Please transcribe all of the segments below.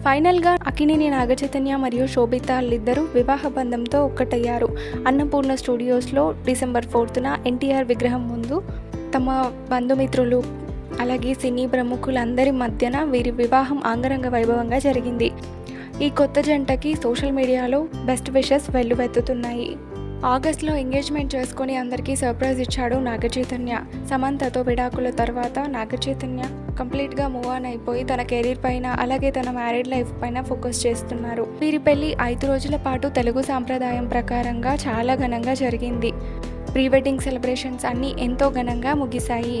ఫైనల్గా అక్కినేని నాగచైతన్య మరియు శోభితలిద్దరూ వివాహ బంధంతో ఒక్కటయ్యారు. అన్నపూర్ణ స్టూడియోస్లో డిసెంబర్ 4న ఎన్టీఆర్ విగ్రహం ముందు తమ బంధుమిత్రులు అలాగే సినీ ప్రముఖులందరి మధ్యన వీరి వివాహం అంగరంగ వైభవంగా జరిగింది. ఈ కొత్త జంటకి సోషల్ మీడియాలో బెస్ట్ విషెస్ వెల్లువెత్తుతున్నాయి. ఆగస్టులో ఎంగేజ్మెంట్ చేసుకొని అందరికీ సర్ప్రైజ్ ఇచ్చాడు నాగచైతన్య. సమంతతో విడాకుల తర్వాత నాగచైతన్య కంప్లీట్గా మూవ్ ఆన్ అయిపోయి తన కెరీర్ పైన అలాగే తన మ్యారీడ్ లైఫ్ పైన ఫోకస్ చేస్తున్నారు. వీరి పెళ్లి 5 రోజుల పాటు తెలుగు సాంప్రదాయం ప్రకారంగా చాలా ఘనంగా జరిగింది. ప్రీ వెడ్డింగ్ సెలబ్రేషన్స్ అన్నీ ఎంతో ఘనంగా ముగిశాయి.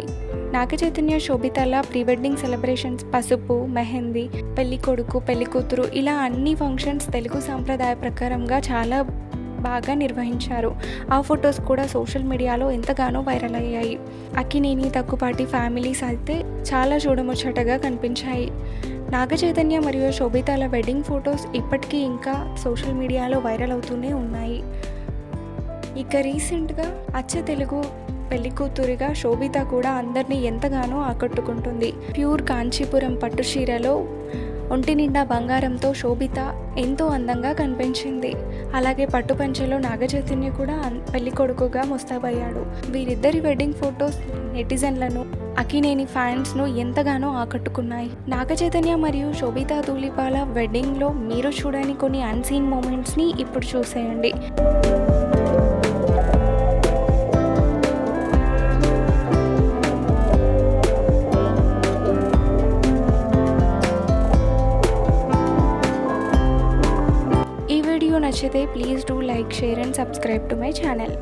నాగచైతన్య శోభితల ప్రీ వెడ్డింగ్ సెలబ్రేషన్స్ పసుపు, మెహందీ, పెళ్లి కొడుకు పెళ్లి కూతురు ఇలా అన్ని ఫంక్షన్స్ తెలుగు సాంప్రదాయ ప్రకారంగా చాలా బాగా నిర్వహించారు. ఆ ఫొటోస్ కూడా సోషల్ మీడియాలో ఎంతగానో వైరల్ అయ్యాయి. అక్కినేని దగ్గుపాటి ఫ్యామిలీస్ అయితే చాలా చూడముచ్చటగా కనిపించాయి. నాగచైతన్య మరియు శోభితల వెడ్డింగ్ ఫొటోస్ ఇప్పటికీ ఇంకా సోషల్ మీడియాలో వైరల్ అవుతూనే ఉన్నాయి. ఇక రీసెంట్గా అచ్చ తెలుగు పెళ్లి కూతురిగా శోభిత కూడా అందరినీ ఎంతగానో ఆకట్టుకుంటుంది. ప్యూర్ కాంచీపురం పట్టు చీరలో ఒంటి నిండా బంగారంతో శోభిత ఎంతో అందంగా కనిపించింది. అలాగే పట్టుపంచలో నాగచైతన్య కూడా పెళ్లి కొడుకుగా ముస్తాబయ్యాడు. వీరిద్దరి వెడ్డింగ్ ఫొటోస్ నెటిజన్లను అక్కినేని ఫ్యాన్స్ను ఎంతగానో ఆకట్టుకున్నాయి. నాగచైతన్య మరియు శోభిత ధూళిపాల వెడ్డింగ్లో మీరు చూడని కొన్ని అన్సీన్ మూమెంట్స్ని ఇప్పుడు చూసేయండి. ఈ వీడియో నచ్చితే please do like, share and subscribe to my channel.